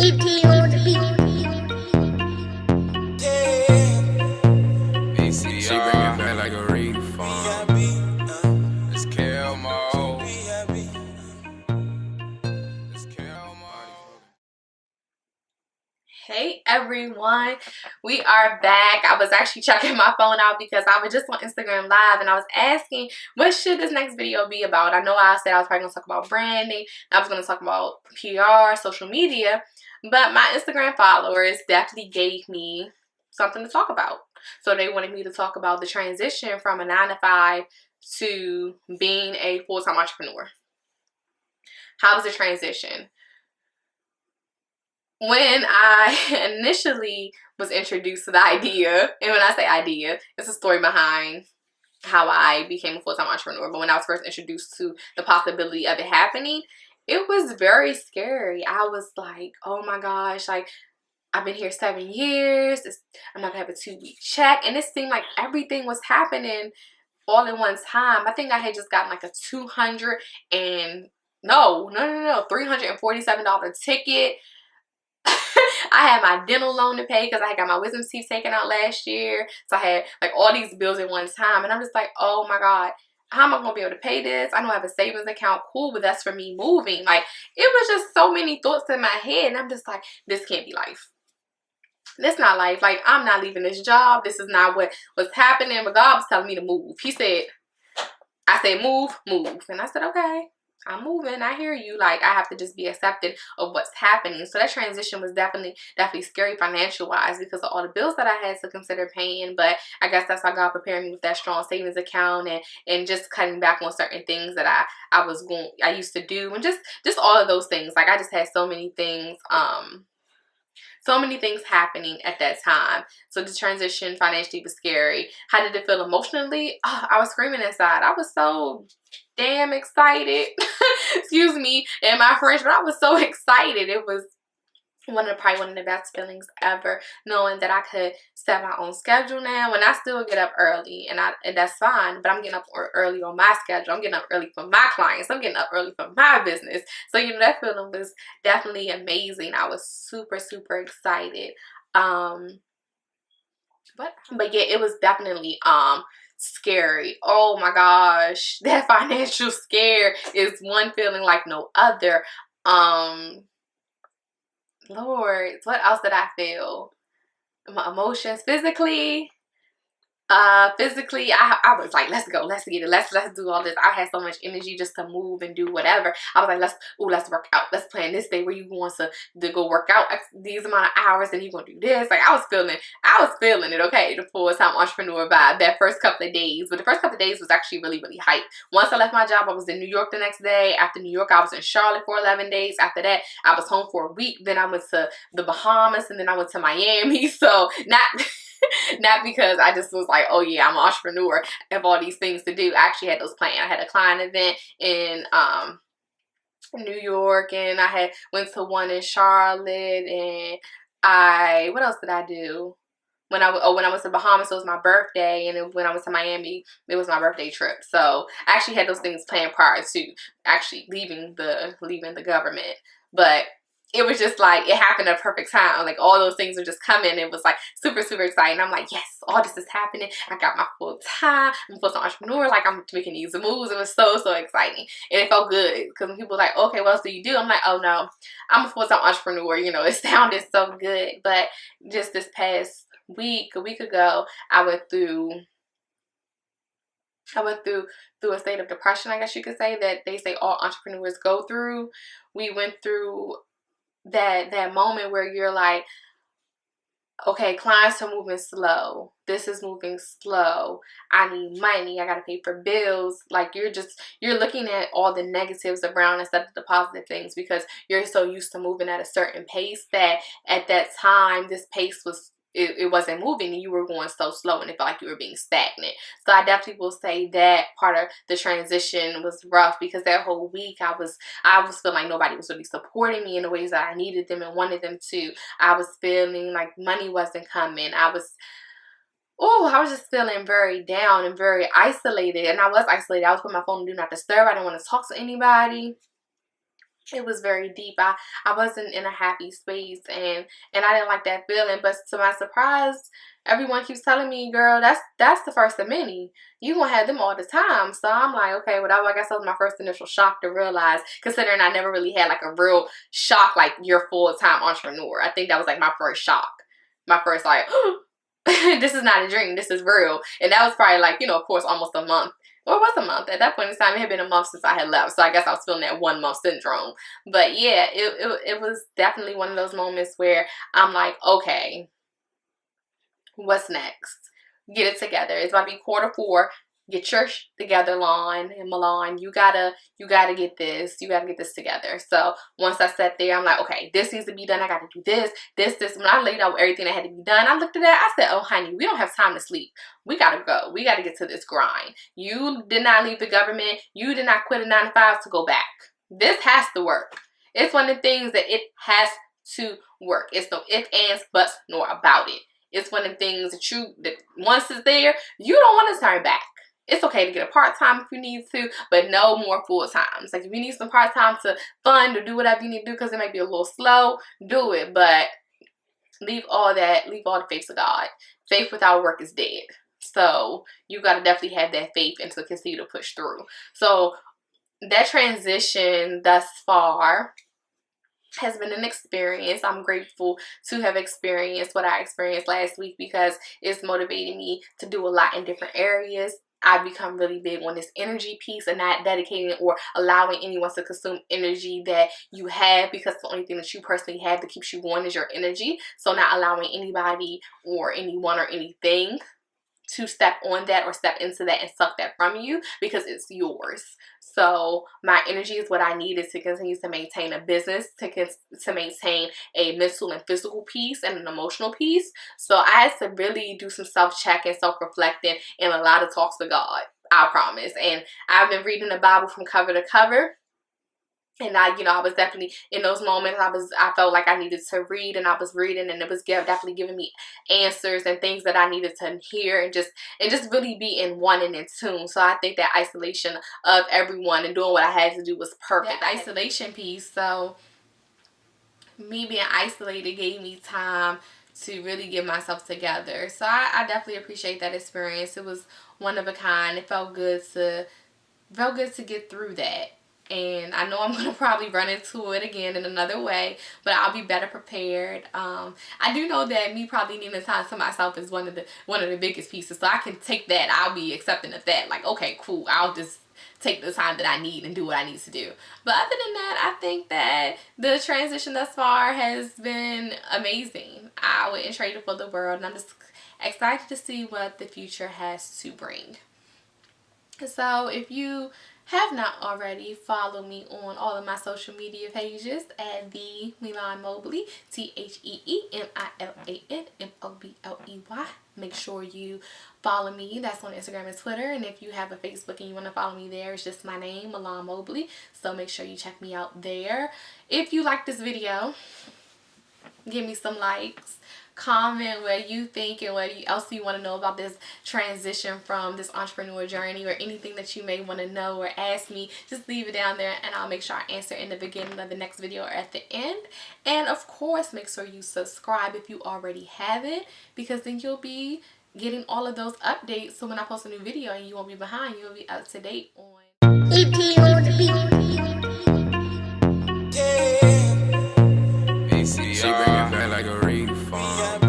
ET on the beat. She bring it back like a refund. It's Kelmo. It's Kelmo. Hey everyone, we are back. I was actually checking my phone out because I was just on Instagram Live and I was asking what should this next video be about. I know I said I was probably going to talk about branding, I was going to talk about PR, social media, but my Instagram followers definitely gave me something to talk about. So they wanted me to talk about the transition from a 9-to-5 to being a full-time entrepreneur. How was the transition? When I initially was introduced to the idea, and when I say idea, it's a story behind how I became a full-time entrepreneur, but when I was first introduced to the possibility of it happening, it was very scary. I was like, oh my gosh, like, I've been here 7 years, I'm not gonna have a 2-week check, and it seemed like everything was happening all in one time. I think I had just gotten like a $347 ticket. I had my dental loan to pay because I had got my wisdom teeth taken out last year. So I had like all these bills at one time. And I'm just like, oh my God, how am I going to be able to pay this? I know I have a savings account, cool, but that's for me moving. Like, it was just so many thoughts in my head. And I'm just like, this can't be life. This not life. Like, I'm not leaving this job. This is not what was happening. But God was telling me to move. I said, move. And I said, okay. I'm moving. I hear you. Like, I have to just be accepted of what's happening. So that transition was definitely scary financial wise because of all the bills that I had to consider paying. But I guess that's how God prepared me with that strong savings account and just cutting back on certain things that I used to do, and just all of those things. Like, I just had so many things happening at that time. So the transition financially was scary. How did it feel emotionally? Oh, I was screaming inside. I was so damn excited. Excuse me and my French, but I was so excited. It was probably one of the best feelings ever, knowing that I could set my own schedule now. And I still get up early, and that's fine, but I'm getting up early on my schedule. I'm getting up early for my clients. I'm getting up early for my business. So, you know, that feeling was definitely amazing. I was super excited. But yeah, it was definitely scary. Oh my gosh, that financial scare is one feeling like no other. Lord, what else did I feel? My emotions, physically, I was like, let's go, let's get it, let's do all this. I had so much energy just to move and do whatever. I was like, let's work out, let's plan this day where you want to go work out these amount of hours and you gonna do this. Like, I was feeling it, okay, the full-time entrepreneur vibe that first couple of days. But the first couple of days was actually really hype. Once I left my job, I was in New York the next day. After New York, I was in Charlotte for 11 days. After that, I was home for a week. Then I went to the Bahamas, and then I went to Miami. So not because I just was like, oh yeah, I'm an entrepreneur, I have all these things to do. I actually had those planned. I had a client event in New York, and I went to one in Charlotte, and what else did I do? When I went to Bahamas, it was my birthday, and when I went to Miami, it was my birthday trip. So I actually had those things planned prior to actually leaving the government. But it was just like, it happened at a perfect time. Like, all those things were just coming. It was like super exciting. I'm like, yes, all this is happening. I got my full time. I'm a full-time entrepreneur. Like, I'm making these moves. It was so exciting. And it felt good because when people were like, okay, what else do you do? I'm like, oh no, I'm a full-time entrepreneur. You know, it sounded so good. But just this past a week ago, I went through a state of depression, I guess you could say, that they say all entrepreneurs go through. We went through that moment where you're like, okay, clients are moving slow. This is moving slow. I need money. I gotta pay for bills. Like, you're looking at all the negatives around instead of the positive things because you're so used to moving at a certain pace that at that time this pace was it wasn't moving and you were going so slow and it felt like you were being stagnant. So I definitely will say that part of the transition was rough because that whole week I was feeling like nobody was really supporting me in the ways that I needed them and wanted them to. I was feeling like money wasn't coming. I was just feeling very down and very isolated. And I was isolated. I was putting my phone on Do Not Disturb. I didn't want to talk to anybody. it was very deep. I wasn't in a happy space, and I didn't like that feeling. But to my surprise, everyone keeps telling me, girl, that's the first of many. You gonna have them all the time. So I'm like, okay, whatever. I guess that was my first initial shock to realize, considering I never really had like a real shock like you're full-time entrepreneur. I think that was like my first shock. My first like, this is not a dream, this is real. And that was probably like, you know, of course, almost a month. Well, it was a month. At that point in time, it had been a month since I had left. So I guess I was feeling that 1 month syndrome. But yeah, it was definitely one of those moments where I'm like, okay, what's next? Get it together. It's about to be Q4. Get your together, Lon and Milan. You gotta get this. You gotta get this together. So once I sat there, I'm like, okay, this needs to be done. I gotta do this. When I laid out everything that had to be done, I looked at that. I said, oh, honey, we don't have time to sleep. We gotta go. We gotta get to this grind. You did not leave the government. You did not quit a 9 to 5 to go back. This has to work. It's one of the things that it has to work. It's no ifs, ands, buts, nor about it. It's one of the things that once it's there, you don't want to turn back. It's okay to get a part-time if you need to, but no more full-times. Like if you need some part-time to fund or do whatever you need to do because it might be a little slow, do it. But leave all the faith to God. Faith without work is dead. So you got to definitely have that faith and to continue to push through. So that transition thus far has been an experience. I'm grateful to have experienced what I experienced last week because it's motivated me to do a lot in different areas. I've become really big on this energy piece and not dedicating or allowing anyone to consume energy that you have, because the only thing that you personally have that keeps you going is your energy. So not allowing anybody or anyone or anything to step on that or step into that and suck that from you, because it's yours. So my energy is what I needed to continue to maintain a business, to maintain a mental and physical peace and an emotional peace. So I had to really do some self-check and self-reflecting and a lot of talks with God, I promise. And I've been reading the Bible from cover to cover. And I was definitely in those moments. I felt like I needed to read, and I was reading, and it was definitely giving me answers and things that I needed to hear, and just really be in one and in tune. So I think that isolation of everyone and doing what I had to do was perfect. That isolation piece. So me being isolated gave me time to really get myself together. So I definitely appreciate that experience. It was one of a kind. It felt good to get through that. And I know I'm going to probably run into it again in another way, but I'll be better prepared. I do know that me probably needing time to myself is one of the biggest pieces. So I can take that. I'll be accepting of that. Like, okay, cool. I'll just take the time that I need and do what I need to do. But other than that, I think that the transition thus far has been amazing. I wouldn't trade it for the world. And I'm just excited to see what the future has to bring. So if you have not already, follow me on all of my social media pages at the Milan Mobley, TheEmilanMobley. Make sure you follow me. That's on Instagram and Twitter. And if you have a Facebook and you want to follow me there, it's just my name, Milan Mobley. So make sure you check me out there. If you like this video, give me some likes. Comment what you think and what else you want to know about this transition from this entrepreneur journey, or anything that you may want to know or ask me. Just leave it down there and I'll make sure I answer in the beginning of the next video or at the end. And of course, make sure you subscribe if you already haven't, because then you'll be getting all of those updates. So when I post a new video, and you won't be behind, you'll be up to date on She bring it back like a refund.